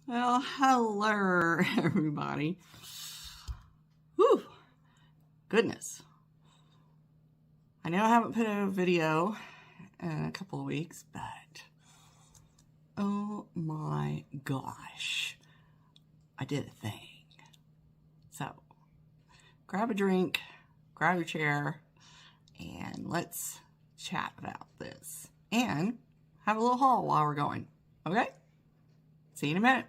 Well, hello, everybody. Whew, goodness. I know I haven't put out a video in a couple of weeks, but oh my gosh, I did a thing. So, grab a drink, grab your chair, and let's chat about this. And have a little haul while we're going, okay? See you in a minute.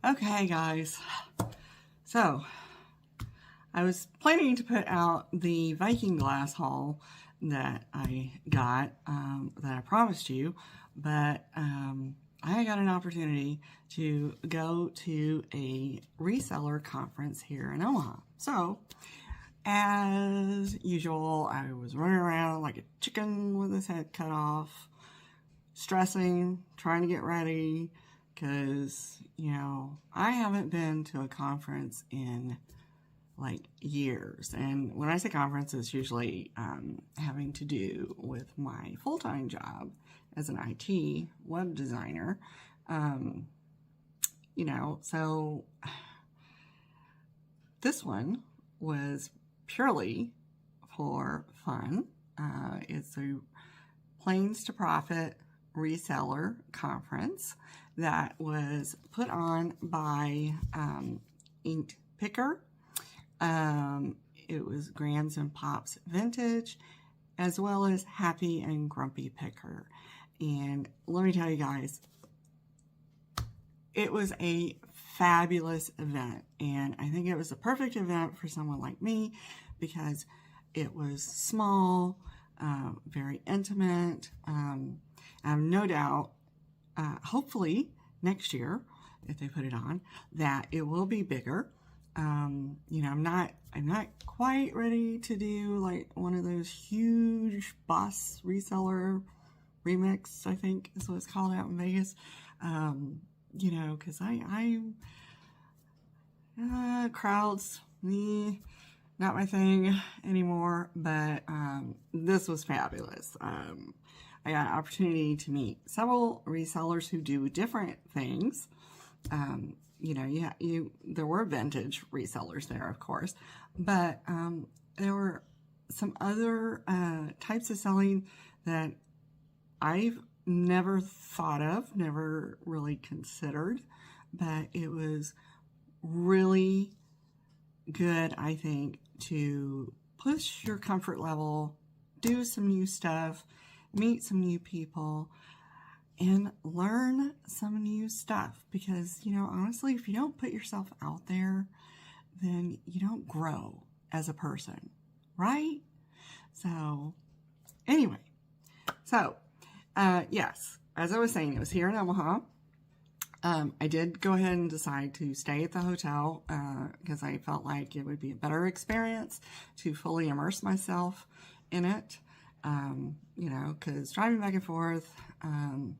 Okay, guys. So, I was planning to put out the Viking glass haul that I got, that I promised you, but I got an opportunity to go to a reseller conference here in Omaha. So, as usual, I was running around like a chicken with his head cut off, stressing, trying to get ready, because, you know, I haven't been to a conference in like years. And when I say conference, it's usually having to do with my full-time job as an IT web designer. You know, so this one was purely for fun. It's a Planes to Profit reseller conference that was put on by Inked Picker. It was Grams and Pops Vintage, as well as Happy and Grumpy Picker. And let me tell you guys, it was a fabulous event. And I think it was a perfect event for someone like me because it was small, very intimate. I have no doubt, hopefully next year, if they put it on, that it will be bigger. You know, I'm not quite ready to do like one of those huge boss reseller remix, I think is what it's called out in Vegas. You know, cause crowds, not my thing anymore, but, this was fabulous. I got an opportunity to meet several resellers who do different things. You know, there were vintage resellers there, of course, but there were some other types of selling that I've never thought of, never really considered, but it was really good, I think, to push your comfort level, do some new stuff, meet some new people, and learn some new stuff. Because, you know, honestly, if you don't put yourself out there, then you don't grow as a person, right? So, anyway, so, yes, as I was saying, it was here in Omaha. I did go ahead and decide to stay at the hotel because I felt like it would be a better experience to fully immerse myself in it. You know, because driving back and forth kind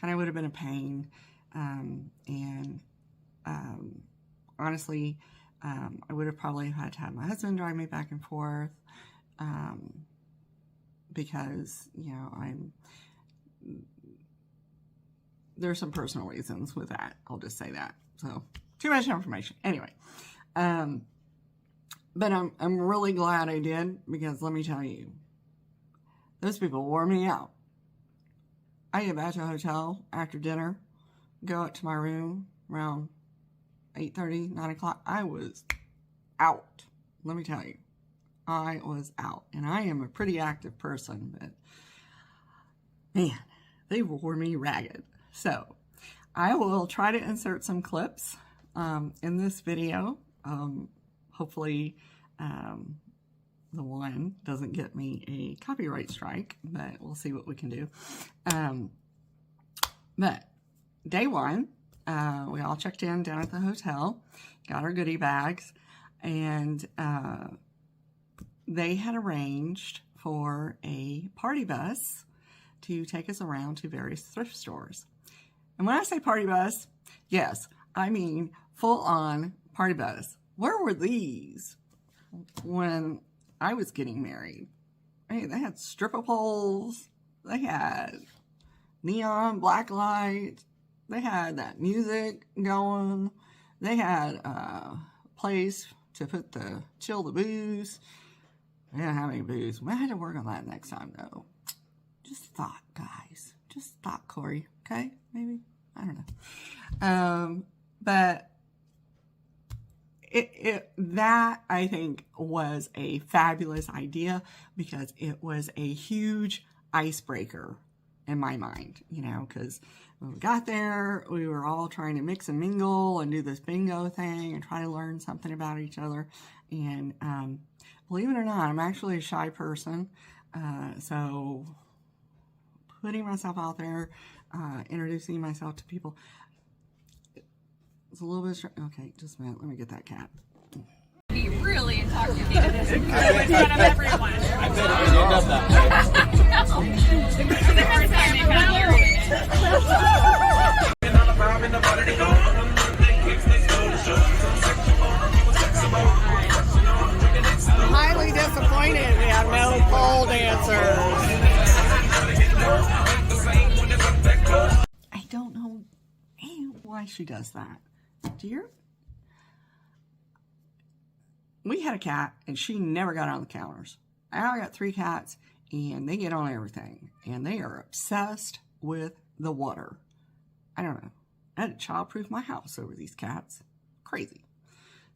of would have been a pain. And honestly, I would have probably had to have my husband drive me back and forth because, you know, there's some personal reasons with that. I'll just say that. So, too much information. Anyway, but I'm really glad I did, because let me tell you, those people wore me out. I get back to the hotel after dinner, go up to my room around 8:30, 9 o'clock. I was out. Let me tell you, I was out. And I am a pretty active person, but man, they wore me ragged. So, I will try to insert some clips in this video. Hopefully, the one doesn't get me a copyright strike, but we'll see what we can do. But day one, we all checked in down at the hotel, got our goodie bags, and they had arranged for a party bus to take us around to various thrift stores. And when I say party bus, yes, I mean full-on party bus. where were these when I was getting married? Hey, they had stripper poles. They had neon black light. They had that music going. They had a place to put chill the booze. They didn't have any booze. We had to work on that next time, though. Just thought, guys. Just thought, Corey. Okay? Maybe? I don't know. But that, I think, was a fabulous idea because it was a huge icebreaker in my mind, you know, because when we got there, we were all trying to mix and mingle and do this bingo thing and try to learn something about each other. And believe it or not, I'm actually a shy person. So putting myself out there, introducing myself to people, it's a little bit okay, just a minute, let me get that cat. Be really intoxicated in front of everyone. I bet it would end up that way. The first time they come here. I'm highly disappointed we have no pole dancers. I don't know why she does that. We had a cat and she never got on the counters. I got 3 cats and they get on everything and they are obsessed with the water. I don't know. I had to childproof my house over these cats. Crazy.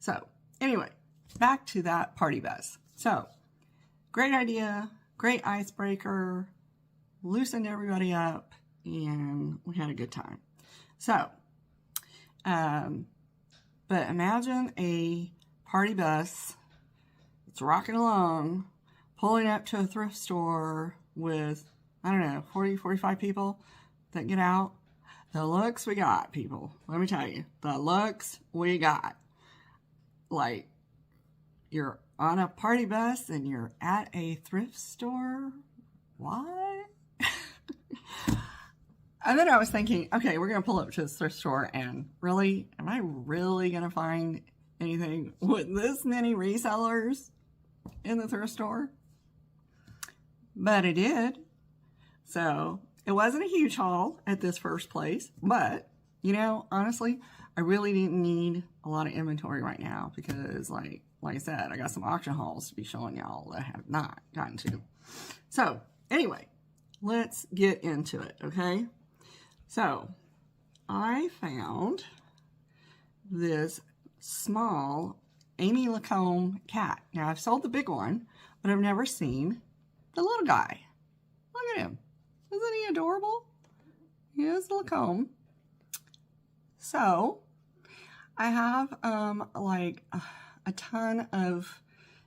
So anyway, back to that party bus. So great idea, great icebreaker, loosened everybody up, and we had a good time. So, but imagine a party bus that's rocking along, pulling up to a thrift store with, I don't know, 40, 45 people that get out. The looks we got, people. Let me tell you, the looks we got. Like, you're on a party bus and you're at a thrift store? What? And then I was thinking, okay, we're going to pull up to this thrift store and really, am I really going to find anything with this many resellers in the thrift store? But it did. So it wasn't a huge haul at this first place, but you know, honestly, I really didn't need a lot of inventory right now because like I said, I got some auction hauls to be showing y'all that I have not gotten to. So anyway, let's get into it, okay? So I found this small Amy Lacombe cat. Now I've sold the big one, but I've never seen the little guy. Look at him. Isn't he adorable? He is Lacombe. So I have like a ton of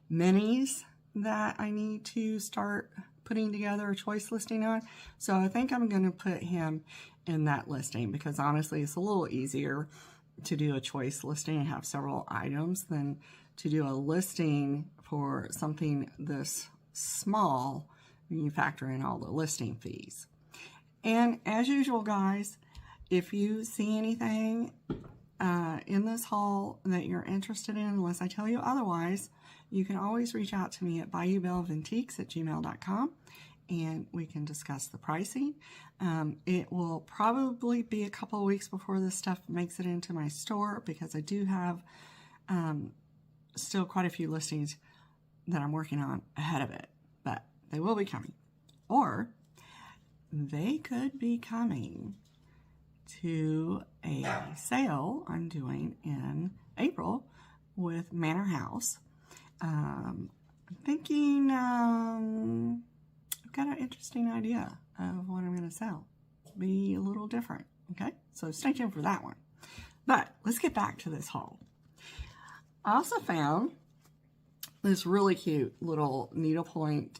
minis that I need to start putting together a choice listing on. So I think I'm going to put him in that listing because honestly it's a little easier to do a choice listing and have several items than to do a listing for something this small when you factor in all the listing fees. And as usual, guys, if you see anything in this haul that you're interested in, unless I tell you otherwise, you can always reach out to me at bayoubellevantiques@gmail.com and we can discuss the pricing. It will probably be a couple of weeks before this stuff makes it into my store because I do have still quite a few listings that I'm working on ahead of it, but they will be coming. Or they could be coming to a sale I'm doing in April with Manor House. I'm thinking I've got an interesting idea of what I'm going to sell. Be a little different, okay? So stay tuned for that one. But let's get back to this haul. I also found this really cute little needlepoint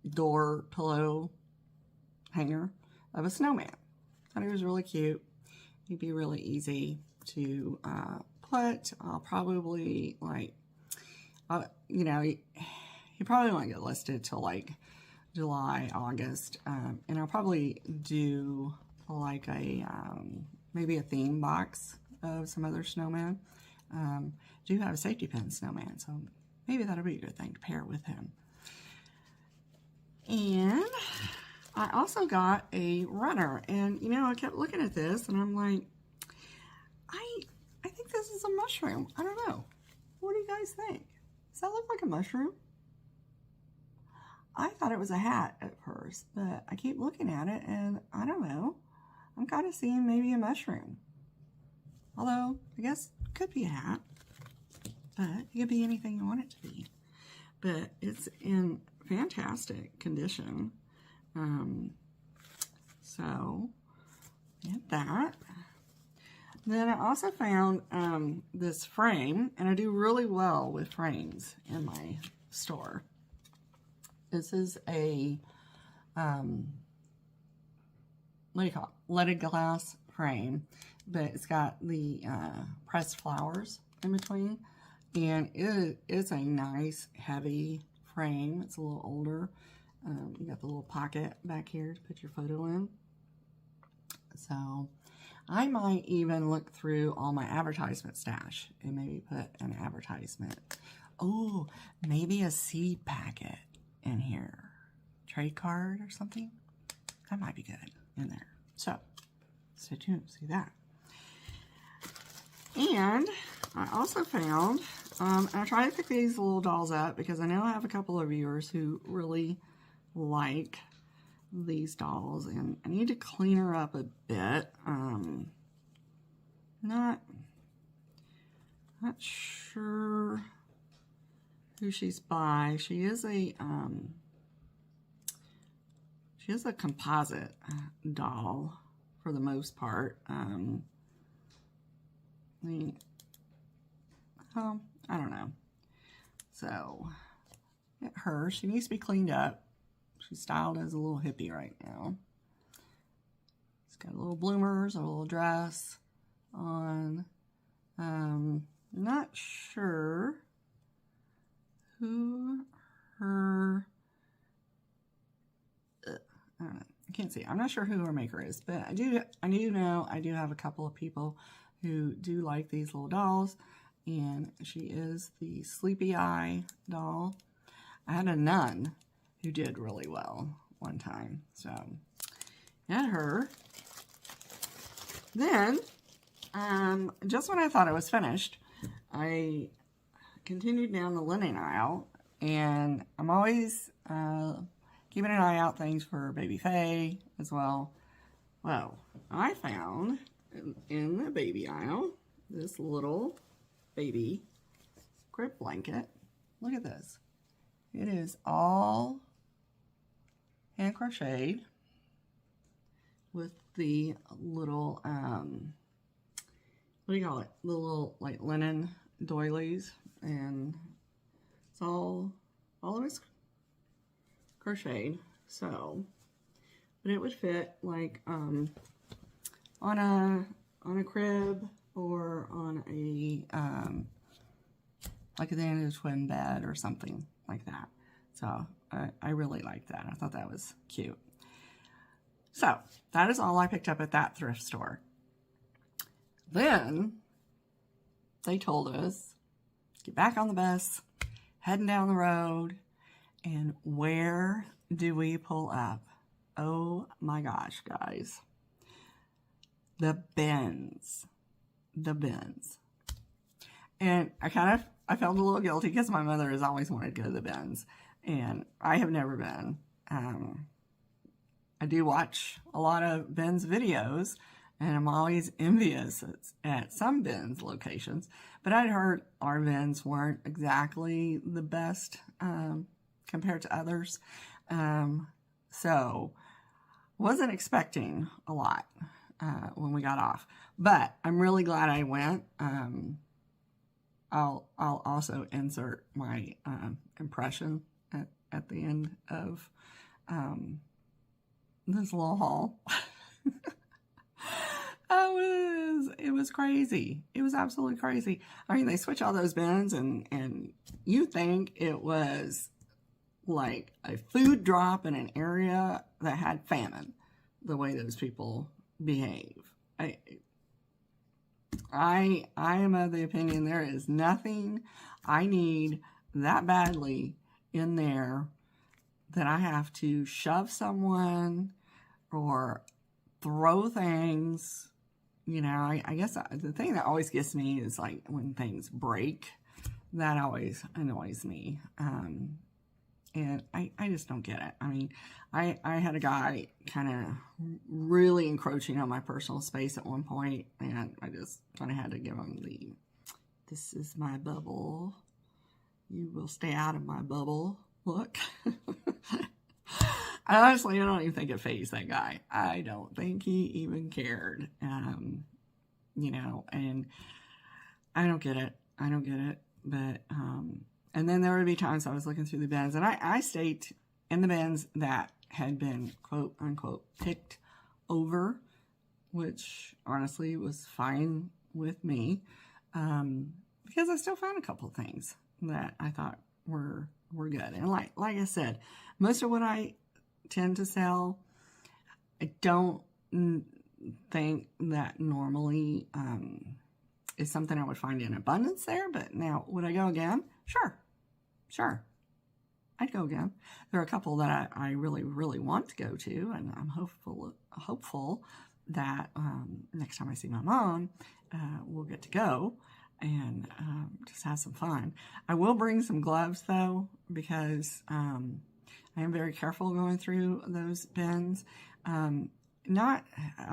door pillow hanger of a snowman. I thought it was really cute. It'd be really easy to put. I'll probably like, you know, you probably won't get listed till like July, August, and I'll probably do like a maybe a theme box of some other snowmen do have a safety pin snowman, so maybe that'll be a good thing to pair with him. And I also got a runner, and you know, I kept looking at this and I'm like, I think this is a mushroom. I don't know. What do you guys think? Does that look like a mushroom? I thought it was a hat at first, but I keep looking at it and I don't know. I'm kind of seeing maybe a mushroom. Although, I guess it could be a hat, but it could be anything you want it to be. But it's in fantastic condition. So, get that. Then I also found this frame, and I do really well with frames in my store. This is a, what do you call it? Leaded glass frame, but it's got the pressed flowers in between, and it's a nice heavy frame. It's a little older. You got the little pocket back here to put your photo in. So I might even look through all my advertisement stash and maybe put an advertisement. Oh, maybe a seed packet in here. Trade card or something. That might be good in there. So stay tuned, see that. And I also found, I try to pick these little dolls up because I know I have a couple of viewers who really like these dolls, and I need to clean her up a bit. Not sure who she's by. She is a composite doll for the most part. I don't know. So, get her. She needs to be cleaned up. She's styled as a little hippie right now. She's got little bloomers, a little dress on. Not sure who her, I don't know. I can't see. I'm not sure who her maker is, but I do know I do have a couple of people who do like these little dolls, and she is the Sleepy Eye doll. I had a nun who did really well one time, so got her. Then, just when I thought it was finished, I continued down the linen aisle, and I'm always keeping an eye out things for baby Faye as well. Well, I found in the baby aisle this little baby crib blanket. Look at this. It is all hand crocheted with the little, what do you call it? The little like linen doilies, and it's all of it's crocheted. So, but it would fit like on a crib or on a like a twin bed or something like that. So I really liked that. I thought that was cute. So that is all I picked up at that thrift store. Then they told us, get back on the bus, heading down the road, and where do we pull up? Oh my gosh, guys. The bins. The bins. And I felt a little guilty because my mother has always wanted to go to the bins, and I have never been. I do watch a lot of bins videos, and I'm always envious at some bins locations, but I'd heard our bins weren't exactly the best compared to others. So wasn't expecting a lot when we got off, but I'm really glad I went. I'll also insert my impression at the end of this little haul. It was crazy. It was absolutely crazy. I mean, they switch all those bins, and you think it was like a food drop in an area that had famine, the way those people behave. I am of the opinion there is nothing I need that badly in there that I have to shove someone or throw things. You know, I guess the thing that always gets me is like when things break. That always annoys me. And I just don't get it. I mean, I had a guy kind of really encroaching on my personal space at one point, and I just kind of had to give him the, this is my bubble. You will stay out of my bubble. Look. Honestly, I don't even think it fazed that guy. I don't think he even cared. You know, and I don't get it. I don't get it. But, and then there would be times I was looking through the bins, and I stayed in the bins that had been quote unquote picked over, which honestly was fine with me, because I still found a couple things that I thought were good. And like I said, most of what I tend to sell, I don't think that normally is something I would find in abundance there. But now, would I go again? Sure. I'd go again. There are a couple that I really, really want to go to, and I'm hopeful that next time I see my mom, we'll get to go and just have some fun. I will bring some gloves, though, because I am very careful going through those bins. I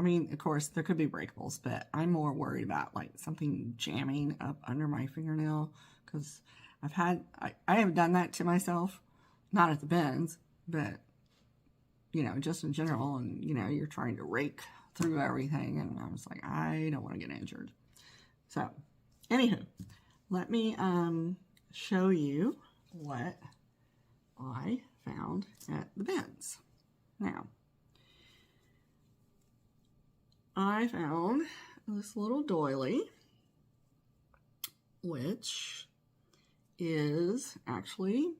mean, of course, there could be breakables, but I'm more worried about like something jamming up under my fingernail, because I have done that to myself, not at the bins, but, you know, just in general. And, you know, you're trying to rake through everything, and I was like, I don't want to get injured. So, anywho, let me show you what I found at the bins. Now, I found this little doily, which is actually,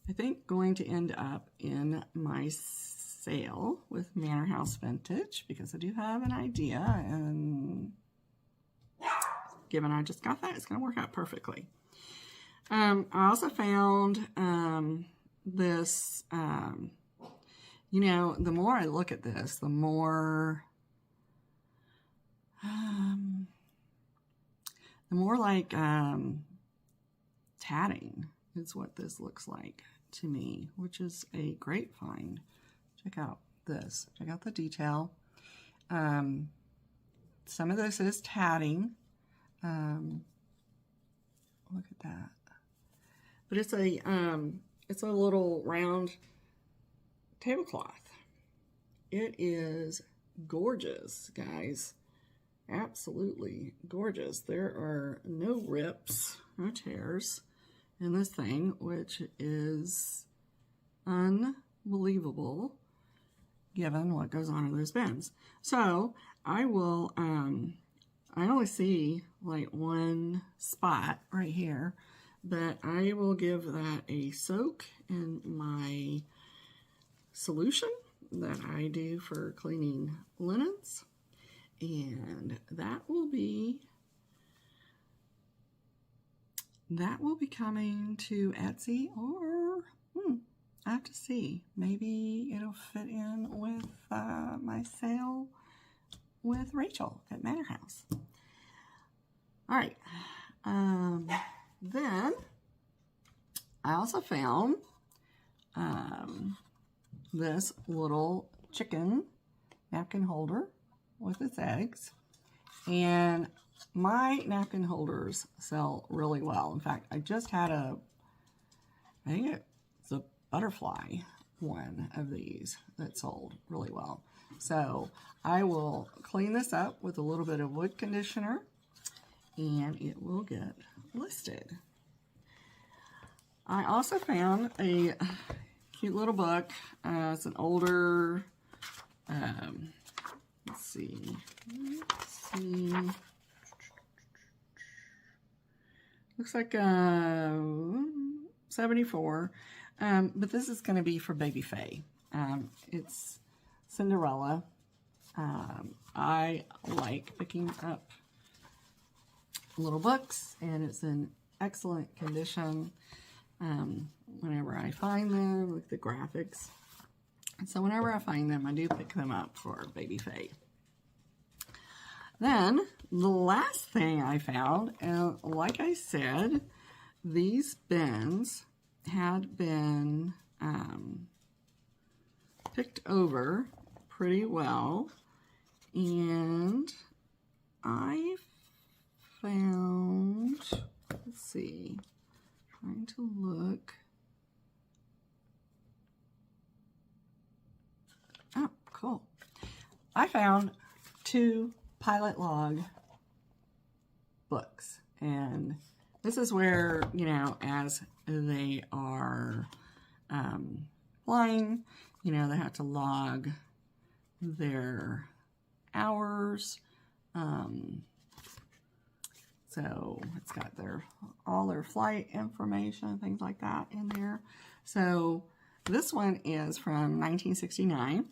I think, going to end up in my sale with Manor House Vintage, because I do have an idea, and given I just got that, it's going to work out perfectly. I also found this, you know, the more I look at this, the more like tatting is what this looks like to me, which is a great find. Check out this. Check out the detail. Some of this is tatting. Look at that. But it's a little round tablecloth. It is gorgeous, guys. Absolutely gorgeous. There are no rips, no tears in this thing, which is unbelievable given what goes on in those bins. So I will, I only see like one spot right here, but I will give that a soak in my solution that I do for cleaning linens. And that will be coming to Etsy, or I have to see. Maybe it'll fit in with my sale with Rachel at Manor House. All right. Then I also found this little chicken napkin holder with its eggs, and my napkin holders sell really well. In fact, I just had I think it's a butterfly one of these that sold really well. So I will clean this up with a little bit of wood conditioner, and it will get listed. I also found a cute little book. It's an older, let's see. Looks like 74. But this is going to be for Baby Faye. It's Cinderella. I like picking up little books, and it's in excellent condition. Whenever I find them, look at the graphics. And so whenever I find them, I do pick them up for baby Faye. Then the last thing I found, and like I said, these bins had been picked over pretty well, and I found, let's see, trying to look. Oh, cool. I found 2 pilot log books, and this is where, you know, as they are flying, you know, they have to log their hours. So it's got all their flight information, things like that in there. So this one is from 1969,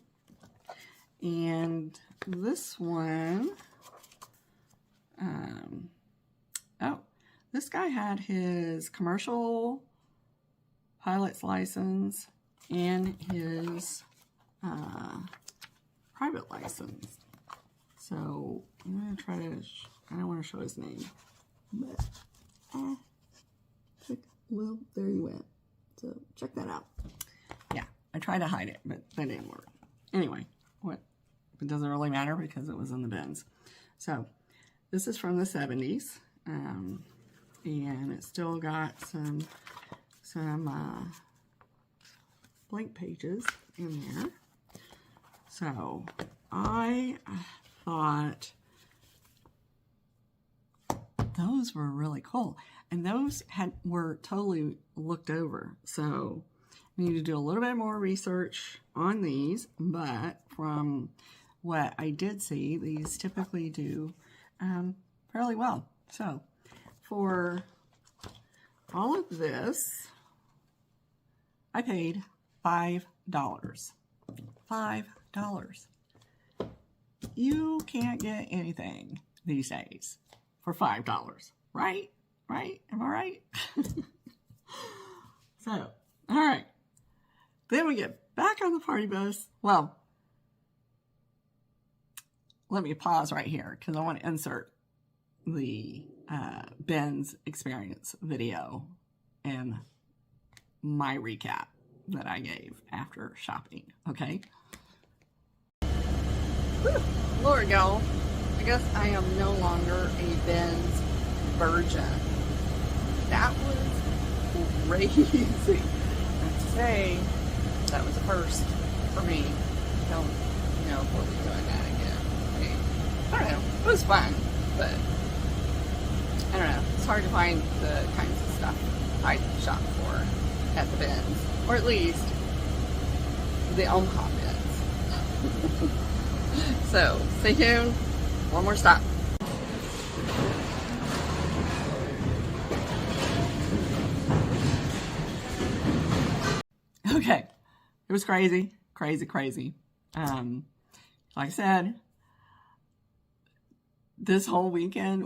and this one, this guy had his commercial pilot's license and his private license. So I'm going to try to, I don't want to show his name, but, well, there he went. So check that out. Yeah, I tried to hide it, but that didn't work. Anyway, it doesn't really matter because it was in the bins. So this is from the 70s, and it's still got some blank pages in there. So I thought those were really cool, and those were totally looked over. So I need to do a little bit more research on these, but from what I did see, these typically do fairly well. So for all of this, I paid $5. $5. You can't get anything these days for $5, right? Right? Am I right? So, all right. Then we get back on the party bus. Well, let me pause right here because I want to insert the Ben's experience video and my recap that I gave after shopping, okay? Whew, Lord, y'all. I guess I am no longer a Ben's virgin. That was crazy. And today, that was a first for me. Don't, you know, we'll be doing that again. Okay. I don't know. It was fun, but I don't know. It's hard to find the kinds of stuff I shop for at the bins, or at least the Omaha bins. So stay tuned. One more stop. Okay, it was crazy. Like I said, this whole weekend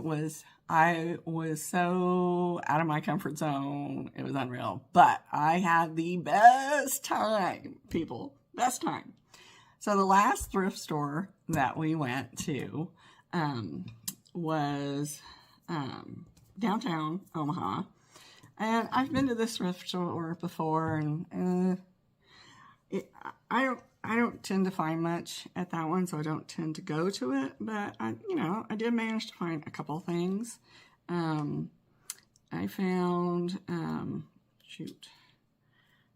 I was so out of my comfort zone. It was unreal. But I had the best time, people. Best time. So the last thrift store that we went to was downtown Omaha. And I've been to this thrift store before, and I don't tend to find much at that one, so I don't tend to go to it. But I did manage to find a couple things. I found I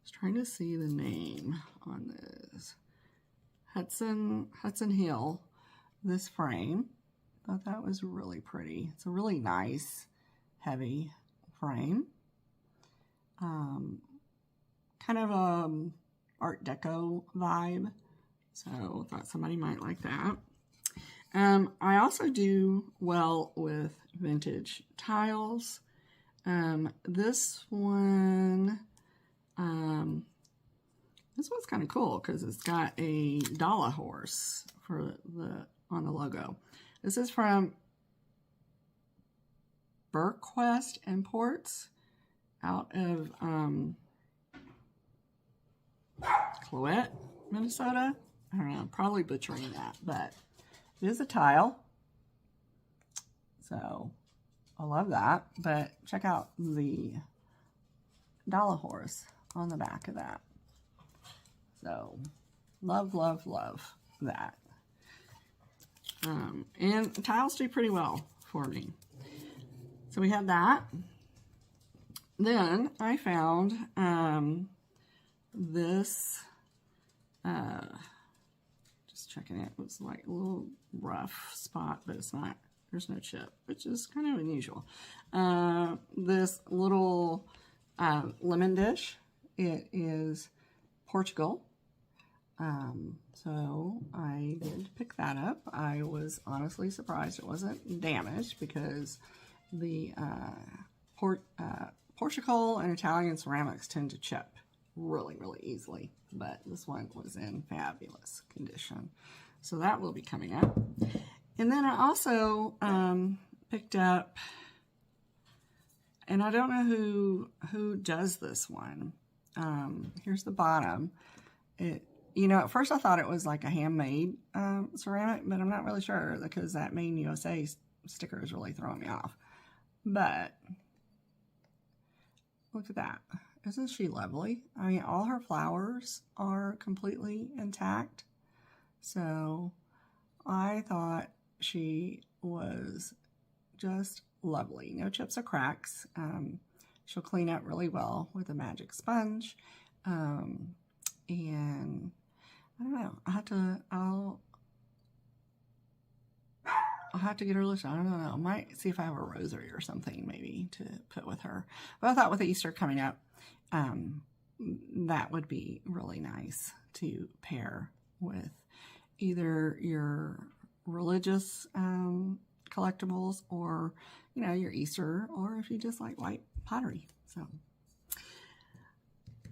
was trying to see the name on this. Hudson Hill. This frame. I thought that was really pretty. It's a really nice, heavy frame. Kind of Art Deco vibe, so thought somebody might like that. I also do well with vintage tiles. This one's kind of cool because it's got a dollar horse on the logo. This is from Burquest Imports out of Cloette, Minnesota. I don't know, I'm probably butchering that, but it is a tile. So I love that. But check out the dollar horse on the back of that. So love, love, love that. And tiles do pretty well for me. So we have that. Then I found this, just checking it, was like a little rough spot, but it's not, there's no chip, which is kind of unusual. This little lemon dish, it is Portugal. So I did pick that up. I was honestly surprised it wasn't damaged because the Portugal and Italian ceramics tend to chip really, really easily, but this one was in fabulous condition. So that will be coming up. And then I also picked up, and I don't know who does this one. Here's the bottom. You know, at first I thought it was like a handmade ceramic, but I'm not really sure because that Made in USA sticker is really throwing me off. But look at that. Isn't she lovely? I mean, all her flowers are completely intact. So I thought she was just lovely. No chips or cracks. She'll clean up really well with a magic sponge. And I don't know. I'll have to get her listed. I don't know. I might see if I have a rosary or something maybe to put with her. But I thought with Easter coming up, that would be really nice to pair with either your religious collectibles or, you know, your Easter, or if you just like white pottery.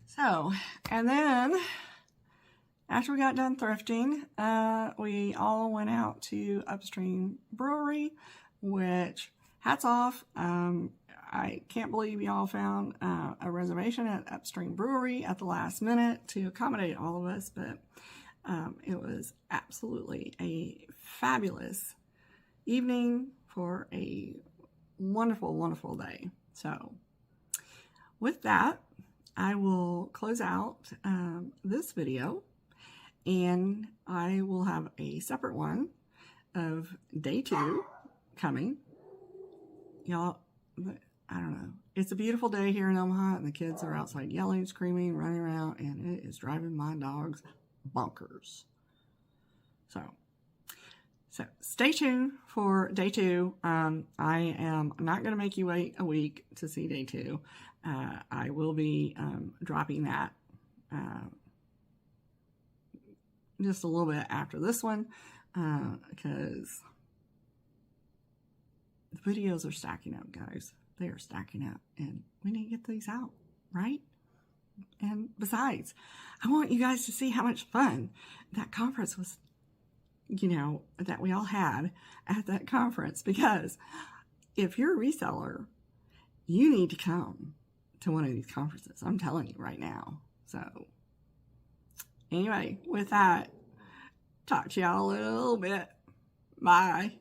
So, and then after we got done thrifting, we all went out to Upstream Brewery, which, hats off. I can't believe y'all found a reservation at Upstream Brewery at the last minute to accommodate all of us, but it was absolutely a fabulous evening for a wonderful, wonderful day. So with that, I will close out this video, and I will have a separate one of day 2 coming. Y'all, I don't know. It's a beautiful day here in Omaha, and the kids are outside yelling, screaming, running around, and it is driving my dogs bonkers. So stay tuned for day 2. I am not going to make you wait a week to see day 2. I will be dropping that just a little bit after this one because the videos are stacking up, guys. They are stacking up, and we need to get these out, right? And besides, I want you guys to see how much fun that conference was, you know, that we all had at that conference, because if you're a reseller, you need to come to one of these conferences. I'm telling you right now. So anyway, with that, talk to y'all a little bit. Bye.